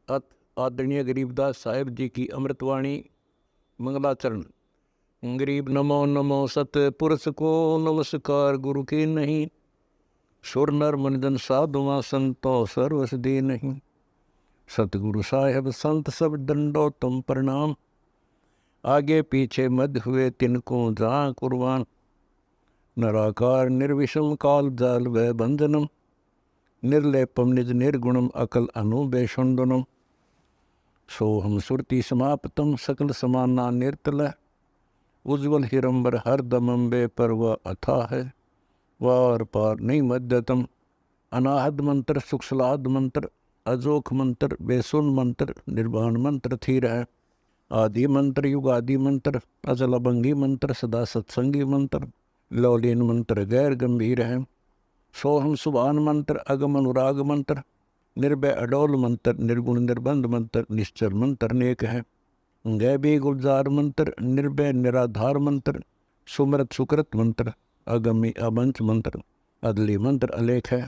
आदरणीय गरीबदास साहिब जी की अमृतवाणी मंगलाचरण। गरीब नमो नमो सतपुरुष को नमस्कार, गुरु की नहीं सुर नर मनजन साधुआ संतो सर्वस दे नहीं। सतगुरु साहेब संत सब दंडो तुम प्रणाम, आगे पीछे मध्य हुए तिनको जहाँ कुर्बान। नराकार निर्विषम काल जाल व बंधनम, निर्लेपम निज निर्गुणम अकल अनुबेषुंदनम। सोहम सुरति समाप्तम सकल समाना निर्तल, उज्ज्वल हिरंबर हर दमंबे पर वह अथा है वार पार नहीं मध्यतम। अनाहद मंत्र सुखसलाद मंत्र, अजोख मंत्र बेसुन मंत्र, निर्वाण मंत्र थी है। आदि मंत्र युगादि मंत्र, अजल अभंगी मंत्र, सदा सत्संगी मंत्र, लौलीन मंत्र गैर गंभीर है। सोहम सुभान मंत्र, अगम अनुराग मंत्र, निर्भय अडोल मंत्र, निर्गुण निर्बंध मंत्र, निश्चर मंत्र नेक है। गैबी गुलजार मंत्र, निर्भय निराधार मंत्र, सुमरत सुकृत मंत्र, अगमी अबंच मंत्र, अदली मंत्र अलेख है।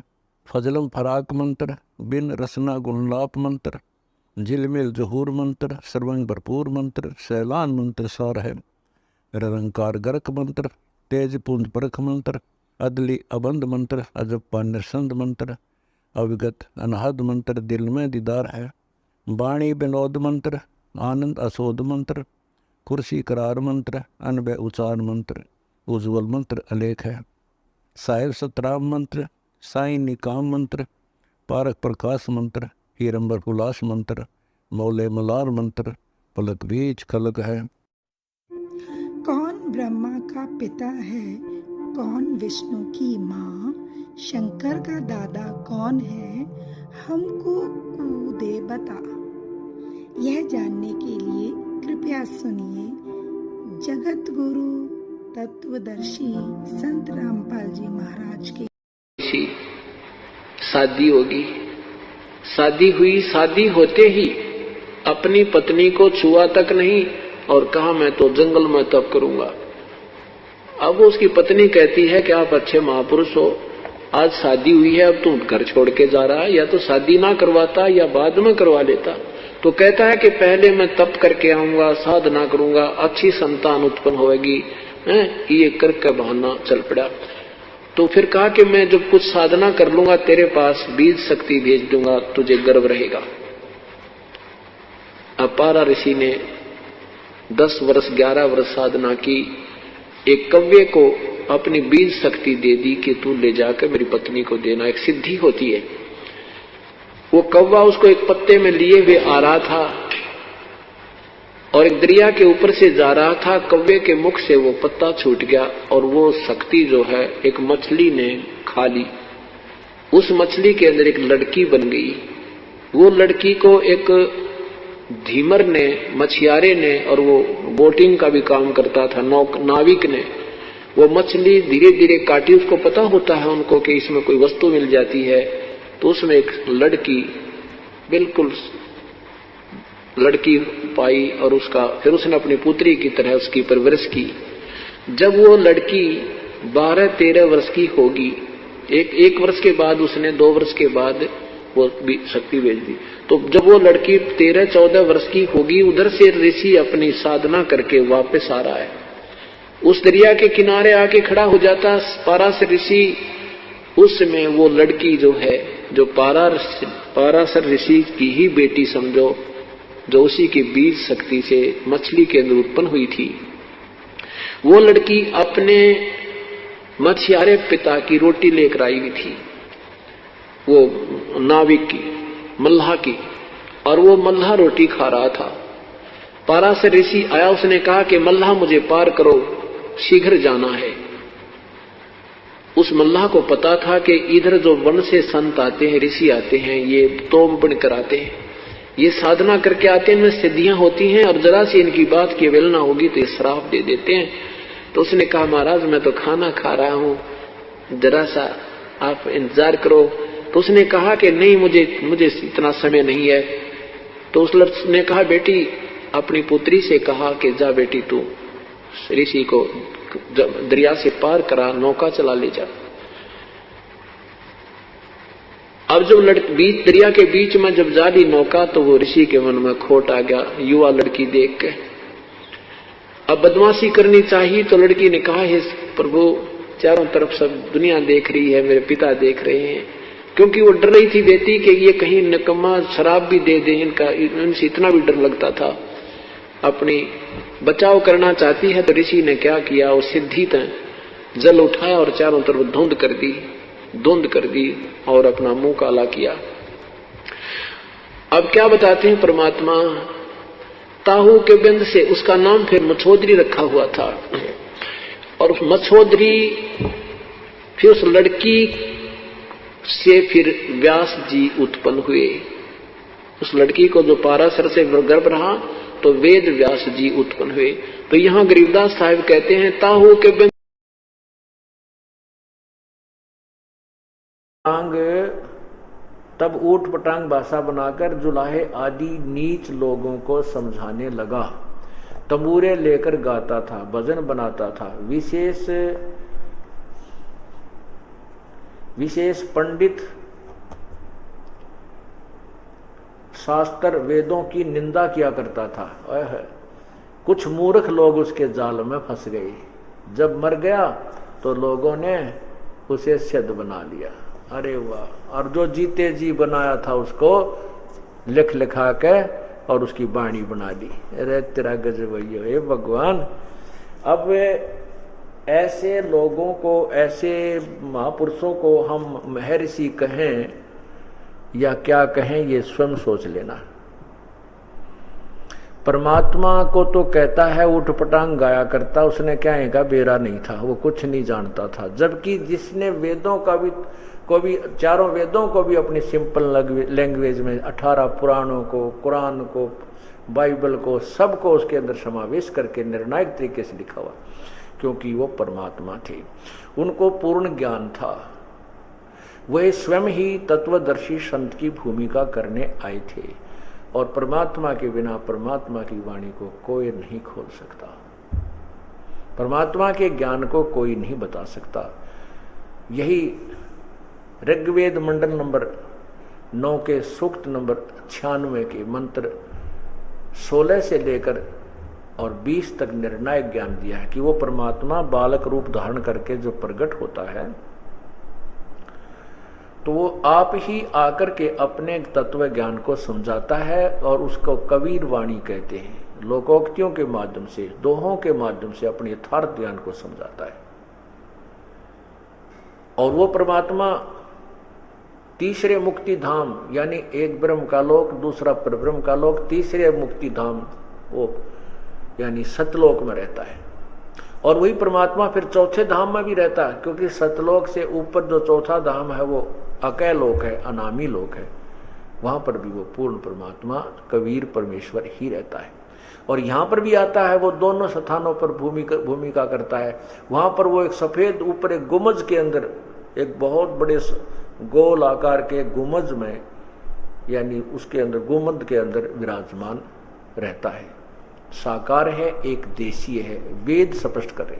फजलम फराक मंत्र, बिन रसना गुणलाप मंत्र, झिलमिल जहूर मंत्र, सर्वंग भरपूर मंत्र, सैलान मंत्र सार है। निरंकार गर्क मंत्र, तेज पुंज परख मंत्र, अदली अबंध मंत्र, अजप्पा निरसंद मंत्र, अविगत अनहद मंत्र, दिल में दीदार है। वाणी विनोद मंत्र, आनंद असोद मंत्र, कुर्सी करार मंत्र, अनबय उचार मंत्र, उज्ज्वल मंत्र अलेख है। साहिब सतराम मंत्र, साई निकाम मंत्र, पारक प्रकाश मंत्र, हीरंबर उल्लास मंत्र, मौले मलार मंत्र, पलक बीच खलक है। कौन ब्रह्मा का पिता है, कौन विष्णु की माँ, शंकर का दादा कौन है, हमको कूदे बता। यह जानने के लिए कृपया सुनिए जगत गुरु तत्वदर्शी संत रामपाल जी महाराज के। शादी होगी, शादी हुई, शादी होते ही अपनी पत्नी को छुआ तक नहीं और कहा मैं तो जंगल में तप करूंगा। अब उसकी पत्नी कहती है कि आप अच्छे महापुरुष हो, आज शादी हुई है, अब तुम घर छोड़ के जा रहा है, या तो शादी ना करवाता या बाद में करवा लेता। तो कहता है कि पहले मैं तप करके आऊंगा, साधना करूंगा, अच्छी संतान उत्पन्न होगी। ये करके बहाना चल पड़ा। तो फिर कहा कि मैं जब कुछ साधना कर लूंगा तेरे पास बीज शक्ति भेज दूंगा, तुझे गर्व रहेगा। अपारा ऋषि ने 10 वर्ष 11 वर्ष साधना की, एक कव्य को अपनी बीज शक्ति दे दी कि तू ले जाकर मेरी पत्नी को देना। एक सिद्धि होती है। वो कौवा उसको एक पत्ते में लिए हुए आ रहा था और एक दरिया के ऊपर से जा रहा था। कौवे के मुख से वो पत्ता छूट गया और वो शक्ति जो है एक मछली ने खा ली। उस मछली के अंदर एक लड़की बन गई। वो लड़की को एक धीमर ने, मछियारे ने, और वो बोटिंग का भी काम करता था, नाविक ने, वो मछली धीरे धीरे काटी। उसको पता होता है उनको कि इसमें कोई वस्तु मिल जाती है। तो उसमें एक लड़की, बिल्कुल लड़की पाई और उसका फिर उसने अपनी पुत्री की तरह उसकी परवरिश की। जब वो लड़की 12-13 वर्ष की होगी, एक वर्ष के बाद उसने 2 वर्ष के बाद वो भी शक्ति भेज दी। तो जब वो लड़की 13-14 वर्ष की होगी, उधर से ऋषि अपनी साधना करके वापस आ रहा है। उस दरिया के किनारे आके खड़ा हो जाता पाराशर ऋषि। उस समय वो लड़की जो है, जो पाराशर ऋषि की ही बेटी समझो, जो उसी की बीज शक्ति से मछली के अंदर उत्पन्न हुई थी, वो लड़की अपने मछियारे पिता की रोटी लेकर आई हुई थी, वो नाविक की, मल्लाह की, और वो मल्लाह रोटी खा रहा था। पाराशर ऋषि आया, उसने कहा कि मल्लाह मुझे पार करो, शीघ्र जाना है। उस मल्लाह को पता था कि इधर जो वन से संत आते हैं, ऋषि आते हैं, ये तोम बन कर आते हैं, ये साधना करके आते हैं, इनमें सिद्धियां होती हैं, और जरा सी इनकी बात की अवहेलना होगी तो ये श्राप दे देते हैं। तो उसने कहा महाराज मैं तो खाना खा रहा हूं, जरा सा आप इंतजार करो। तो उसने कहा कि नहीं, मुझे इतना समय नहीं है। तो उस लड़के ने कहा बेटी, अपनी पुत्री से कहा कि जा बेटी तू ऋषि को दरिया से पार करा, नौका चला ले जा। अब जब बीच दरिया के बीच में जब जा रही नौका तो वो ऋषि के मन में खोट आ गया युवा लड़की देख के। अब बदमाशी करनी चाहिए तो लड़की ने कहा, हे प्रभु, चारों तरफ सब दुनिया देख रही है, मेरे पिता देख रहे हैं, क्योंकि वो डर रही थी बेटी कि ये कहीं निकम्मा शराब भी दे दे, इनसे इतना भी डर लगता था। अपनी बचाव करना चाहती है तो ऋषि ने क्या किया, वो सिद्धि जल उठाया और चारों तरफ धुंध कर दी और अपना मुंह काला किया। अब क्या बताते हैं परमात्मा, ताहू के बिंद से उसका नाम फिर मछोदरी रखा हुआ था, और उस मछोदरी फिर उस लड़की से फिर व्यास जी उत्पन्न हुए। उस लड़की को जो पाराशर से गर्भ रहा तो वेद व्यास जी उत्पन्न हुए। तो यहां गरीबदास साहिब कहते हैं, ताहू के बिंद तब ऊट पटांग भाषा बनाकर जुलाहे आदि नीच लोगों को समझाने लगा। तंबूरे लेकर गाता था, भजन बनाता था। विशेष पंडित शास्त्र वेदों की निंदा किया करता था। कुछ मूर्ख लोग उसके जाल में फंस गए। जब मर गया तो लोगों ने उसे सिद्ध बना लिया। अरे वाह! और जो जीते जी बनाया था उसको लिख लिखा के और उसकी बाणी बना दी। अरे तेरा गजब है भगवान। अब ऐसे लोगों को, ऐसे महापुरुषों को हम महर्षि कहें या क्या कहें, ये स्वयं सोच लेना। परमात्मा को तो कहता है उठ पटांग गाया करता, उसने क्या है का बेरा नहीं था, वो कुछ नहीं जानता था। जबकि जिसने वेदों का भी चारों वेदों को भी अपनी सिंपल लैंग्वेज में 18 पुराणों को, कुरान को, बाइबल को, सबको उसके अंदर समावेश करके निर्णायक तरीके से लिखा हुआ, क्योंकि वो परमात्मा थे, उनको पूर्ण ज्ञान था। वह स्वयं ही तत्वदर्शी संत की भूमिका करने आए थे, और परमात्मा के बिना परमात्मा की वाणी को कोई नहीं खोल सकता, परमात्मा के ज्ञान को कोई नहीं बता सकता। यही ऋग्वेद मंडल नंबर 9 के सूक्त नंबर 96 के मंत्र 16 से लेकर और 20 तक निर्णायक ज्ञान दिया है कि वो परमात्मा बालक रूप धारण करके जो प्रकट होता है तो वो आप ही आकर के अपने तत्व ज्ञान को समझाता है, और उसको कबीर वाणी कहते हैं। लोकोक्तियों के माध्यम से, दोहों के माध्यम से अपने यथार्थ ज्ञान को समझाता है। और वो परमात्मा तीसरे मुक्ति धाम, यानी एक ब्रह्म का लोक, दूसरा परब्रह्म का लोक, तीसरे मुक्ति धाम वो यानी सतलोक में रहता है। और वही परमात्मा फिर चौथे धाम में भी रहता है, क्योंकि सतलोक से ऊपर जो चौथा धाम है वो अकय लोक है, अनामी लोक है। वहां पर भी वो पूर्ण परमात्मा कबीर परमेश्वर ही रहता है। और यहाँ पर भी आता है, वो दोनों स्थानों पर भूमिका करता है। वहां पर वो एक सफेद ऊपर एक गुमज के अंदर, एक बहुत बड़े गोल आकार के गुमज में, यानी उसके अंदर गुमद के अंदर विराजमान रहता है। साकार है, एक देशीय है, वेद स्पष्ट कर रहे।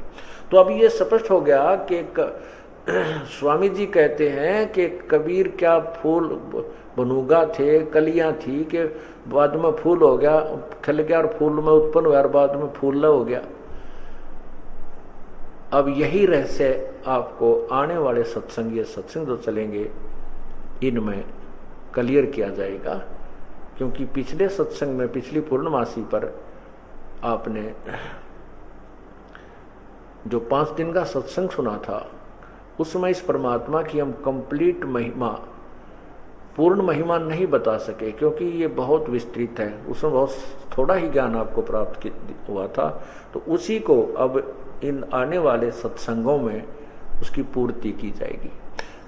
तो अब ये स्पष्ट हो गया कि स्वामी जी कहते हैं कि कबीर क्या फूल बनूगा थे, कलियां थी कि बाद में फूल हो गया, खिल गया और फूल में उत्पन्न हुआ और बाद में फूल हो गया। अब यही रहस्य आपको आने वाले सत्संग, ये सत्संग जो चलेंगे इनमें क्लियर किया जाएगा। क्योंकि पिछले सत्संग में, पिछली पूर्णमासी पर आपने जो 5 दिन का सत्संग सुना था, उसमें इस परमात्मा की हम कंप्लीट महिमा, पूर्ण महिमा नहीं बता सके, क्योंकि ये बहुत विस्तृत है, उसमें बहुत थोड़ा ही ज्ञान आपको प्राप्त हुआ था। तो उसी को अब इन आने वाले सत्संगों में उसकी पूर्ति की जाएगी।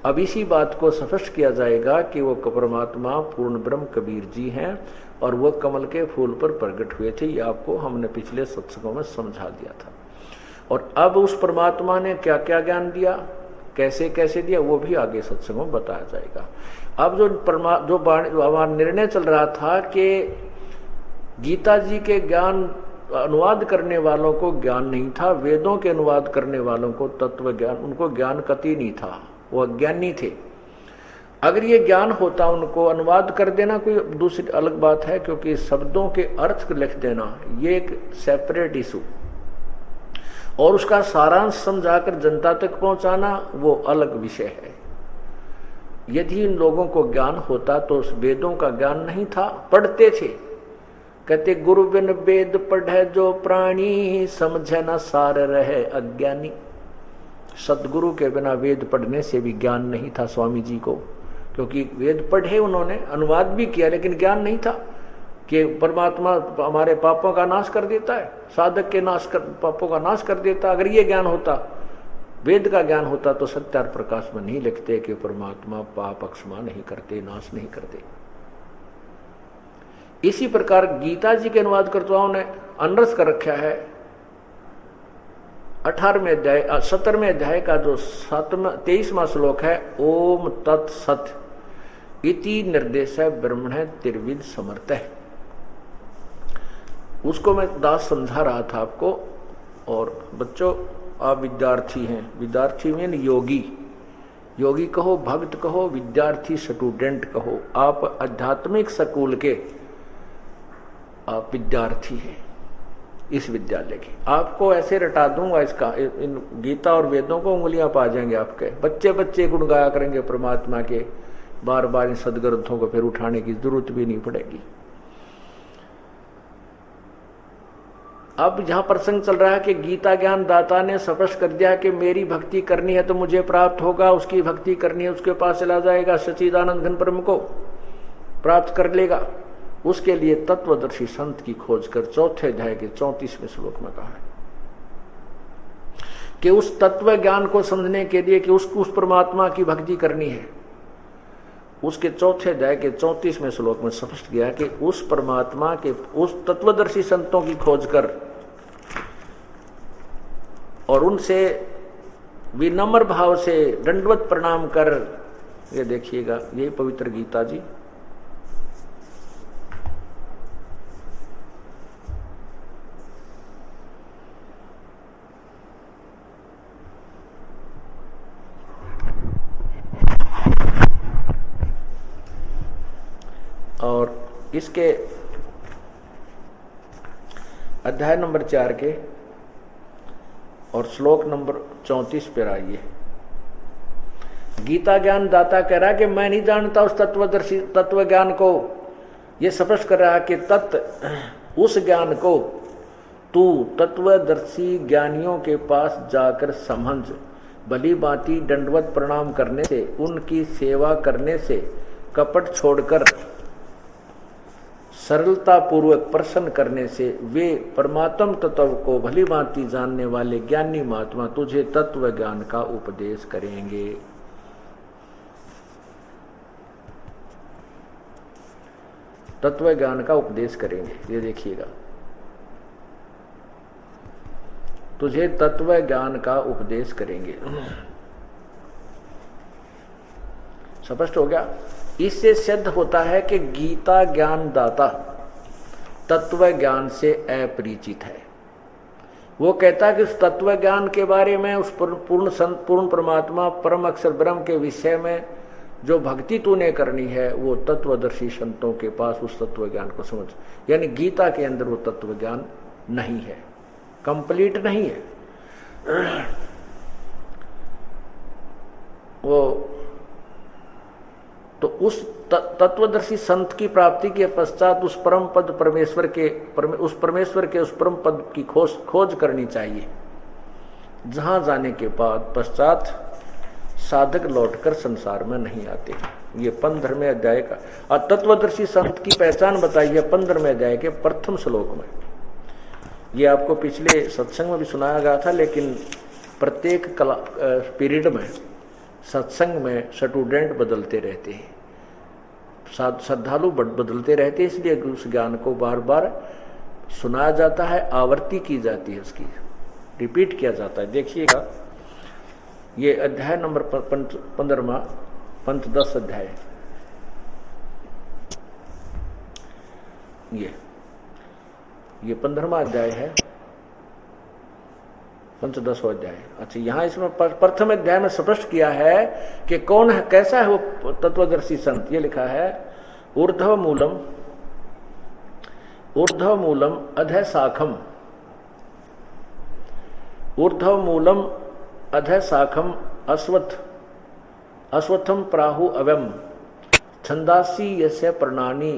अब इसी बात को स्पष्ट किया जाएगा कि वो परमात्मा पूर्ण ब्रह्म कबीर जी हैं, और वो कमल के फूल पर प्रकट हुए थे। ये आपको हमने पिछले सत्संगों में समझा दिया था। और अब उस परमात्मा ने क्या क्या ज्ञान दिया, कैसे कैसे दिया, वो भी आगे सत्संगों में बताया जाएगा। अब जो हमारा निर्णय चल रहा था कि गीता जी के ज्ञान अनुवाद करने वालों को ज्ञान नहीं था, वेदों के अनुवाद करने वालों को तत्व ज्ञान, उनको ज्ञान कति नहीं था, वो अज्ञानी थे। अगर ये ज्ञान होता, उनको अनुवाद कर देना कोई दूसरी अलग बात है, क्योंकि शब्दों के अर्थ लिख देना ये एक सेपरेट इशू, और उसका सारांश समझाकर जनता तक पहुंचाना वो अलग विषय है। यदि इन लोगों को ज्ञान होता तो उस वेदों का ज्ञान नहीं था, पढ़ते थे। कहते गुरु बिन वेद पढ़े जो प्राणी, समझे न सार रहे अज्ञानी। सदगुरु के बिना वेद पढ़ने से भी ज्ञान नहीं था स्वामी जी को, क्योंकि वेद पढ़े उन्होंने, अनुवाद भी किया, लेकिन ज्ञान नहीं था कि परमात्मा हमारे पापों का नाश कर देता है, साधक के पापों का नाश कर देता। अगर ये ज्ञान होता, वेद का ज्ञान होता, तो सत्यार प्रकाश में नहीं लिखते कि परमात्मा पाप अक्षमा नहीं करते, नाश नहीं करते। इसी प्रकार गीता जी के अनुवाद कर्ताओं ने अनरस कर रखा है 18वें अध्याय 17वें अध्याय का जो 23वां श्लोक है, ओम तत्सत इति निर्देश ब्रह्मण त्रिविद समर्थ है। उसको मैं दास समझा रहा था आपको। और बच्चों, आप विद्यार्थी हैं, विद्यार्थी मीन योगी, योगी कहो, भक्त कहो, विद्यार्थी स्टूडेंट कहो, आप आध्यात्मिक स्कूल के आप विद्यार्थी हैं इस विद्यालय के। आपको ऐसे रटा दूंगा इसका, इन गीता और वेदों को उंगलियां पा जाएंगे आपके बच्चे। बच्चे गुण गाया करेंगे परमात्मा के, बार बार इन सदग्रंथों को फिर उठाने की जरूरत भी नहीं पड़ेगी। अब जहां प्रसंग चल रहा है कि गीता ज्ञान दाता ने स्पष्ट कर दिया कि मेरी भक्ति करनी है तो मुझे प्राप्त होगा, उसकी भक्ति करनी है उसके पास चला जाएगा, सच्चिदानंद घन ब्रह्म को प्राप्त कर लेगा। उसके लिए तत्वदर्शी संत की खोज कर 4थे अध्याय के 34वें श्लोक में कहा है कि उस तत्व ज्ञान को समझने के लिए कि उसको उस परमात्मा की भक्ति करनी है, उसके 4थे अध्याय के 34वें श्लोक में स्पष्ट किया कि उस परमात्मा के उस तत्वदर्शी संतों की खोज कर और उनसे विनम्र भाव से दंडवत प्रणाम कर, ये देखिएगा, यही पवित्र गीता जी। और इसके अध्याय नंबर 4 के और श्लोक नंबर 34 पर आइए। गीता ज्ञान दाता कह रहा है कि मैं नहीं जानता उस तत्वदर्शी तत्व ज्ञान को। ये स्पष्ट कर रहा है कि उस ज्ञान को तू तत्वदर्शी ज्ञानियों के पास जाकर समझ। भली भांति दंडवत प्रणाम करने से, उनकी सेवा करने से, कपट छोड़कर सरलता पूर्वक प्रसन्न करने से वे परमात्म तत्व को भली भांति जानने वाले ज्ञानी महात्मा तुझे तत्व ज्ञान का उपदेश करेंगे। तत्व ज्ञान का उपदेश करेंगे, ये देखिएगा, तुझे तत्व ज्ञान का उपदेश करेंगे। स्पष्ट हो गया। इससे सिद्ध होता है कि गीता ज्ञान दाता तत्व ज्ञान से अपरिचित है। वो कहता है कि उस तत्व ज्ञान के बारे में, उस पूर्ण परमात्मा परम अक्षर ब्रह्म के विषय में जो भक्ति तूने करनी है वो तत्वदर्शी संतों के पास उस तत्व ज्ञान को समझ। यानी गीता के अंदर वो तत्व ज्ञान नहीं है, कंप्लीट नहीं है। वो तो उस तत्वदर्शी संत की प्राप्ति के पश्चात उस परम पद परमेश्वर के उस परम पद की खोज करनी चाहिए, जहां जाने के बाद पश्चात साधक लौटकर संसार में नहीं आते। ये 15वें अध्याय का और तत्वदर्शी संत की पहचान बताई है 15वें अध्याय के प्रथम श्लोक में। ये आपको पिछले सत्संग में भी सुनाया गया था, लेकिन प्रत्येक पीरियड में सत्संग में स्टूडेंट बदलते रहते हैं, श्रद्धालु बदलते रहते हैं, इसलिए उस ज्ञान को बार बार सुनाया जाता है, आवृत्ति की जाती है, उसकी रिपीट किया जाता है। देखिएगा, ये अध्याय नंबर 15वां पंचदश अध्याय, ये 15वां अध्याय है। पंचदश अध्याय। अच्छा, यहाँ इसमें प्रथम अध्याय में स्पष्ट किया है कि कौन है, कैसा है वो तत्वदर्शी संत। ये लिखा है ऊर्ध्व मूलम अधः शाखम, ऊर्ध्व मूलम अधः शाखम अश्वत्थम प्राहु अवम छंदासी यस्य प्रणानी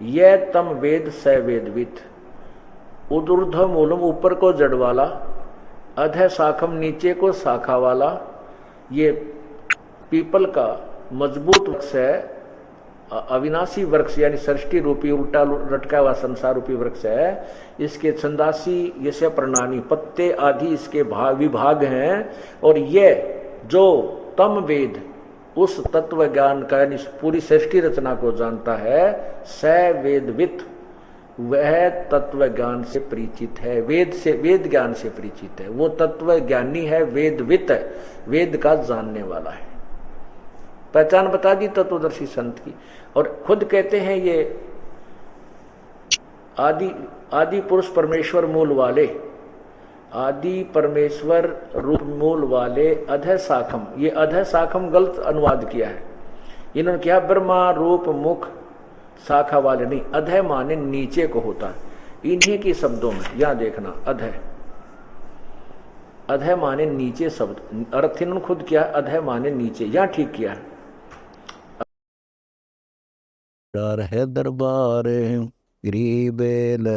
ये तम वेद स वेदवित। ऊर्ध्व मूलम ऊपर को जड़ वाला, अधः शाखम नीचे को शाखा वाला, ये पीपल का मजबूत वृक्ष है, अविनाशी वृक्ष यानी सृष्टि रूपी उल्टा लटका हुआ संसार रूपी वृक्ष है। इसके छंदासी यस्य प्रणानी पत्ते आदि इसके विभाग हैं। और ये जो तम वेद उस तत्व ज्ञान का यानी पूरी सृष्टि रचना को जानता है, स वेदवित वह तत्व ज्ञान से परिचित है, वेद ज्ञान से परिचित है, वो तत्व ज्ञानी है, वेदवित है, वेद का जानने वाला है। पहचान बता दी तत्वदर्शी संत की। और खुद कहते हैं ये आदि पुरुष परमेश्वर मूल वाले, आदि परमेश्वर रूप मूल वाले अधः शाखम। ये अधः शाखम गलत अनुवाद किया है इन्होंने, क्या ब्रह्मा रूप मुख शाखा वाले नहीं, अधः माने नीचे को होता है। इन्हीं की शब्दों में यहां देखना, अधः माने नीचे शब्द अर्थ इन्होंने खुद किया, अधः माने नीचे, यहां ठीक किया है। डर है दरबार गरीब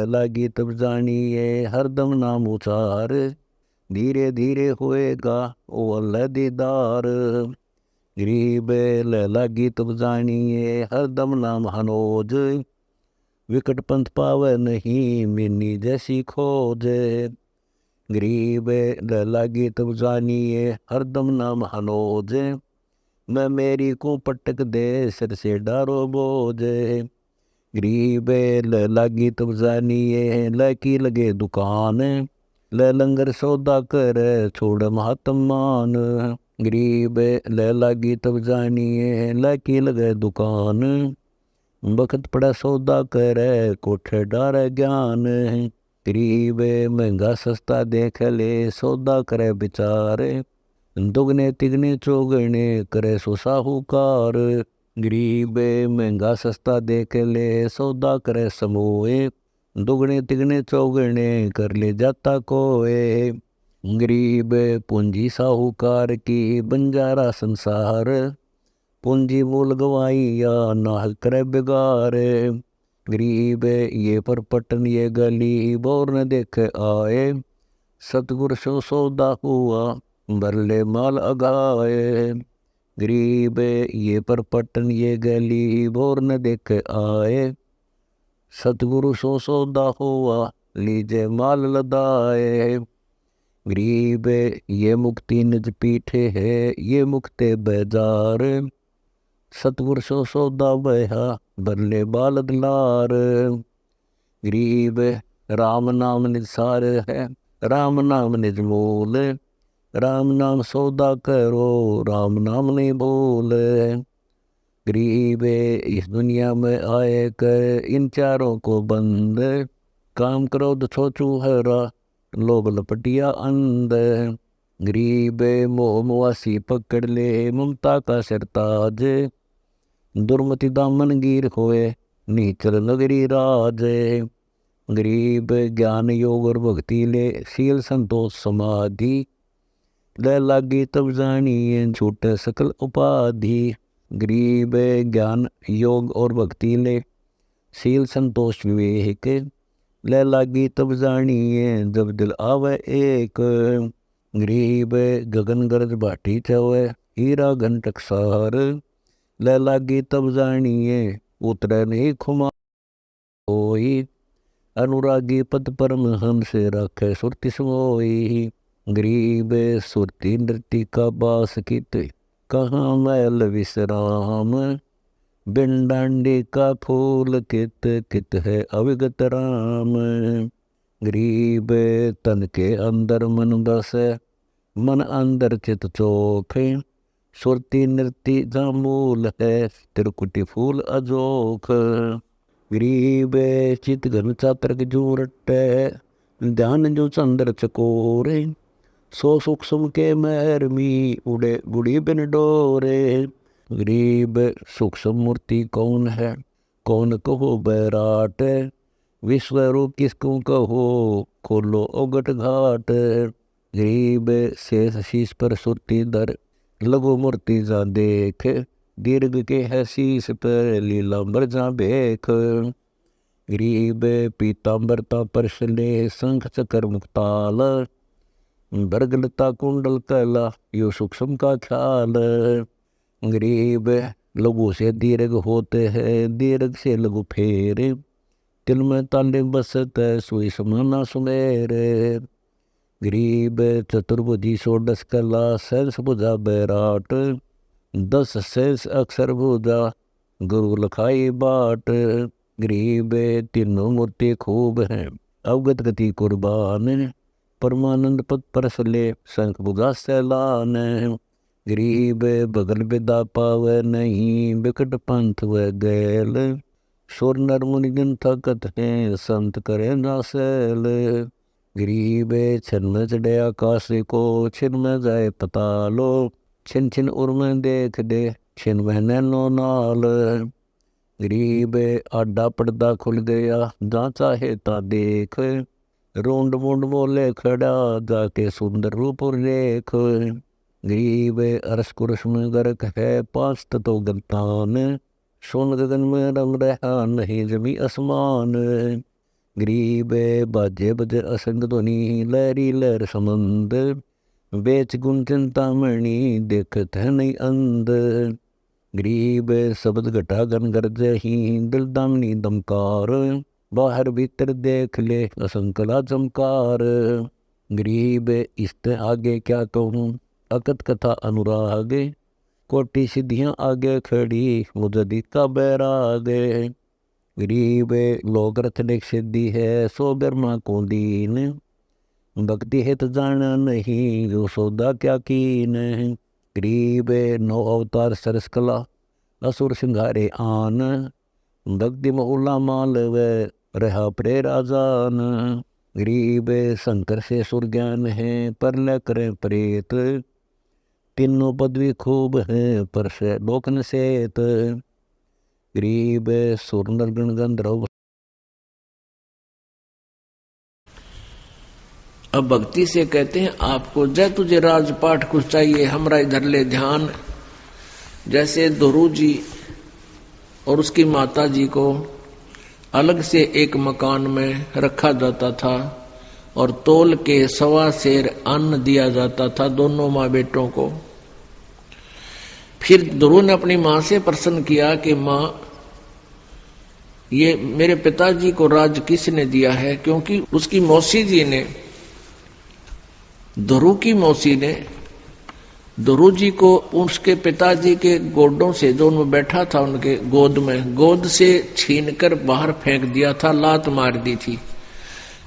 लागी तब जानिए हरदम नाम उचार, धीरे धीरे होएगा ओ अल्लाह दीदार। गरीब लागी तब जानिए हरदम नाम हनोज, विकट पंथ पावे नहीं मिन्नी जैसी खोज। गरीब लागी तब जानिए हरदम नाम हनोज, मैं मेरी को पटक दे सिर से डारो बोझ। गरीब लागी तब जानिए लकी लगे दुकान, लंगर सौदा कर छोड़ महात्म मान। गरीब लागी तब जानिए लकी लगे दुकान, बखत पड़ा सौदा कर कोठे डार ज्ञान। गरीब महंगा सस्ता देख ले सौदा करे विचार, दुगने तिगने चौगने करे सो साहूकार। गरीब महंगा सस्ता देख ले सौदा करे समोए, दुगने तिगने चौगने कर ले जाता कोए। गरीब पूंजी साहूकार की बंजारा संसार, पूंजी मूल गवाई या ना करे बिगार। गरीब ये पर पटन ये गली बोर न देख आए, सतगुर सो सौदा हुआ बरले माल अगाए। गरीब ये पर पटन ये गली बोर न देख आए, सतगुरु सो सौदा हुआ लीजे माल लदाए। गरीब ये मुक्ति निज पीठे है ये मुक्ते बेजार, सतगुर सो सौदा बहा बरले बाल दलार। गरीब राम नाम निज सार है राम नाम निज मूल, राम नाम सौदा करो राम नाम नहीं भूल। गरीब इस दुनिया में आए कर इन चारों को बंद, काम क्रोध सोचू हरा लोभ लपटिया अंध। गरीब मोह मुआसी पकड़ ले ममता का सरताज, दुर्मति दामन गिर होए नीचल नगरी राज। गरीब ज्ञान योग और भक्ति ले शील संतोष समाधि, ले लागी तब जानिए छूटे सकल उपाधि। गरीब ज्ञान योग और भक्ति ले शील संतोष विवेक, ले लागी तब जानिए जब दिल आवे एक। गरीब गगन गरज भाटी चवे हीरा घंटक सार, ले लागी तब जानिए उतरे नहीं खुमा कोई। अनुरागी पद परमहंस रखे सुरति सोई, गरीब सुरति नृत्य का बास कित कहाँ मैल विश्राम। बिन डांडी का फूल कित कित है अविगत राम। गरीब तन के अंदर मन बस मन अंदर चित चोख, सुरती नृत्य जा मूल है त्रिकुटी फूल अजोख। गरीब चित घन चातरक जूरट ध्यान जो चंद्र चकोरे, सो सूक्ष्म के महरमी, उड़े गुड़ी बिन डोरे। गरीब सूक्ष्म मूर्ति कौन है, कौन कहो बैराट, विश्व रूप किसको कहो, खोलो ओगट घाट। गरीब शेष शीश पर सुरती दर, लघु मूर्ति जा देख, दीर्घ के है शीश पर, लीलांबर जा बेख। गरीब पीतांबरता परसले, शंख चकर मुक्ताल, बरगलता कुंडल कैला, यो सूक्ष्म का ख्याल। गरीब लघु से दीर्घ होते हैं, दीर्घ से लघु फेरे, तिल में ताले बसत सुई समाना सुमेरे। गरीब चतुर्भुजी षोडश कला, सहस भुजा बैराट, 10 शेष अक्षर भुजा, गुरु लखाई बाट। गरीब तीनों मूर्ति खूब हैं, अवगत गति कुर्बान, परमानंद पद परसले, शंख भुजा सैलान। गरीब बगल विदा पावे नहीं, बिकट पंथ व गैल, सुर नर मुनि जन थकत हैं, संत करें ना सैल। गरीब छिन में चढ़े आकाश को, छिन में जाए पतालो, छिन छिन उर में देख दे, छिन में नैनो नाल। गरीब आडा पर्दा खुल गया, जहाँ चाहे ता देख, रोंड मुंड मोले खड़ा, जाके सुंदर रूप रेख। गरीब अरस कुरस में गर्क है, 5 तत्व गलतान, सोन गगन में रम रहा, नहीं जमी आसमान। गरीब बाजे बजे असंग ध्वनि, लहरी लहर समंद, बेच गुण चिंतामणि, देखत है नहीं अंध। गरीब शब्द घटा गन गरजे ही, दिल दामनी दमकार, बाहर भीतर देख ले, असंकला चमकार। गरीब इसते आगे क्या कहूँ, अकत कथा अनुराग, कोटि सिद्धियाँ आगे खड़ी, मुझे दिखा बैराग। गरीब लोग रथनिक सिद्धि है, सो ब्रह्मा को दीन, भक्ति हित जाना नहीं, जो सौदा क्या कीन। गरीब 9 अवतार सरस कला, असुर सिंघारे आन, भक्ति मऊला माल व रहा प्रेरा जान। गरीब शंकर से सुर ज्ञान है, पर ल करें प्रेत, तीनों पदवी खूब है, पर से लोकन सेत। गरीब सुर नर गण गंधर्व। अब भक्ति से कहते हैं आपको, जय तुझे राजपाट कुछ चाहिए, हमरा इधर ले ध्यान। जैसे दोरू जी और उसकी माता जी को अलग से एक मकान में रखा जाता था और तोल के 1.25 सेर अन्न दिया जाता था दोनों माँ बेटों को। फिर ध्रुव ने अपनी माँ से प्रश्न किया कि माँ, ये मेरे पिताजी को राज किसने दिया है? क्योंकि उसकी मौसी जी ने, ध्रुव की मौसी ने ध्रुव जी को उसके पिताजी के गोडों से, जो उनमें बैठा था उनके गोद में, गोद से छीनकर बाहर फेंक दिया था, लात मार दी थी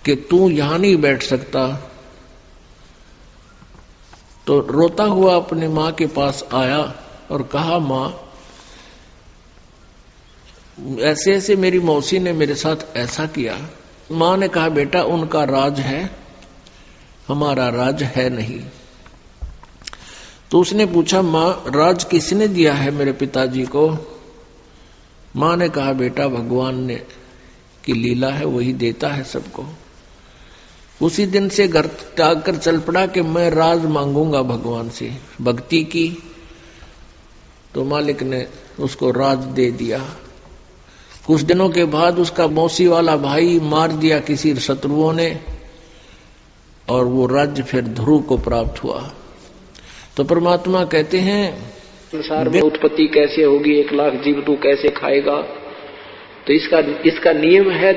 कि तू यहां नहीं बैठ सकता। तो रोता हुआ अपनी माँ के पास आया और कहा, माँ ऐसे ऐसे मेरी मौसी ने मेरे साथ ऐसा किया। माँ ने कहा, बेटा उनका राज है, हमारा राज है नहीं। तो उसने पूछा, माँ राज किसने दिया है मेरे पिताजी को? माँ ने कहा, बेटा भगवान ने की लीला है, वही देता है सबको। उसी दिन से घर त्याग कर चल पड़ा कि मैं राज मांगूंगा भगवान से। भक्ति की तो मालिक ने उसको राज दे दिया। कुछ दिनों के बाद उसका मौसी वाला भाई मार दिया किसी शत्रुओं ने, और वो राज्य फिर ध्रुव को प्राप्त हुआ। तो परमात्मा कहते हैं, संसार में उत्पत्ति कैसे होगी, 1 लाख जीव तू कैसे खाएगा? तो इसका नियम है,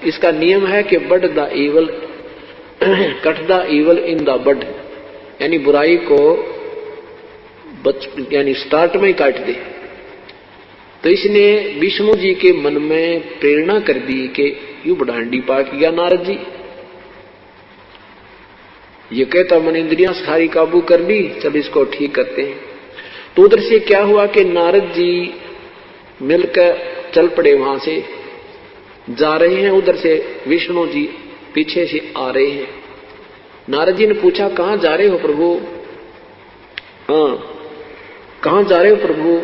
इसका नियम है कि bud the evil, cut the evil in the bud, यानी बुराई को यानी स्टार्ट में ही काट दे। तो इसने विष्णु जी के मन में प्रेरणा कर दी कि यू बढ़ांडी पाक गया नारद जी, ये कहता मन इंद्रियां सारी काबू कर ली, चल इसको ठीक करते हैं। तो उधर से क्या हुआ कि नारद जी मिलकर चल पड़े, वहां से जा रहे हैं। उधर से विष्णु जी पीछे से आ रहे हैं। नारद जी ने पूछा, कहाँ जा रहे हो प्रभु? हाँ, कहाँ जा रहे हो प्रभु?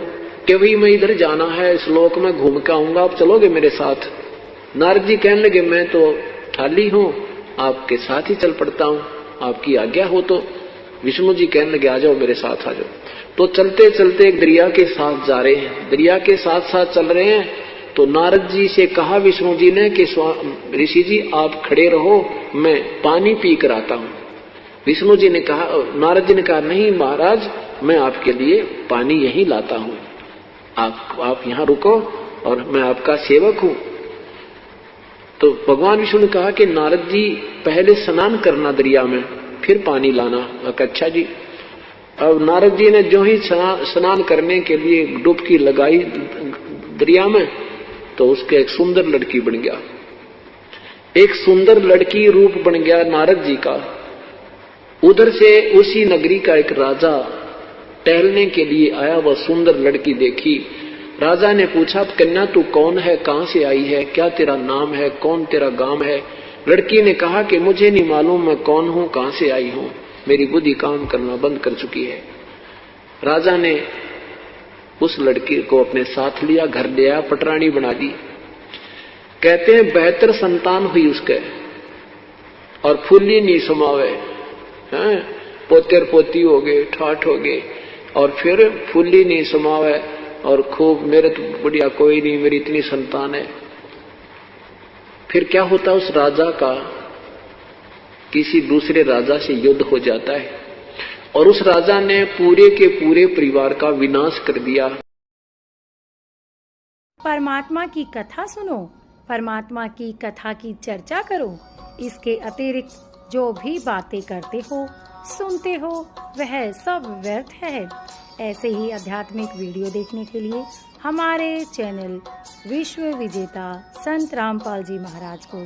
कि भाई मैं इधर जाना है, इस लोक में घूम के आऊंगा, आप चलोगे मेरे साथ? नारद जी कहने लगे, मैं तो खाली हूं, आपके साथ ही चल पड़ता हूं, आपकी आज्ञा हो तो। विष्णु जी कहने लगे, आ जाओ मेरे साथ आ जाओ। तो चलते चलते एक दरिया के साथ जा रहे हैं, दरिया के साथ साथ चल रहे हैं। तो नारद जी से कहा विष्णु जी ने कि ऋषि जी आप खड़े रहो, मैं पानी पी कर आता हूं। विष्णु जी ने कहा, नारद जी ने कहा, नहीं महाराज, मैं आपके लिए पानी यहीं लाता हूं, आप यहां रुको और मैं आपका सेवक हूं। तो भगवान विष्णु ने कहा कि नारद जी पहले स्नान करना दरिया में, फिर पानी लाना। अच्छा जी। अब नारद जी ने जो ही स्नान करने के लिए डुबकी लगाई दरिया में, तो उसके एक सुंदर लड़की बन गया, एक सुंदर लड़की रूप बन गया नारद जी का। उधर से उसी नगरी का एक राजा टहलने के लिए आया, वह सुंदर लड़की देखी। राजा ने पूछा, कन्या तू कौन है, कहां से आई है, क्या तेरा नाम है, कौन तेरा गांव है? लड़की ने कहा कि मुझे नहीं मालूम मैं कौन हूं, कहां से आई हूं, मेरी बुद्धि काम करना बंद कर चुकी है। राजा ने उस लड़की को अपने साथ लिया, घर ले आया, पटरानी बना दी। कहते हैं 72 संतान हुई उसके, और फूली नहीं समावे, पोतेर पोती हो गए, ठाठ हो गए, और फिर फूली नहीं समावे, और खूब मेरे तो बढ़िया कोई नहीं, मेरी इतनी संतान है। फिर क्या होता, उस राजा का किसी दूसरे राजा से युद्ध हो जाता है, और उस राजा ने पूरे के पूरे परिवार का विनाश कर दिया। परमात्मा की कथा सुनो, परमात्मा की कथा की चर्चा करो। इसके अतिरिक्त जो भी बातें करते हो, सुनते हो, वह सब व्यर्थ है। ऐसे ही आध्यात्मिक वीडियो देखने के लिए हमारे चैनल विश्व विजेता संत रामपाल जी महाराज को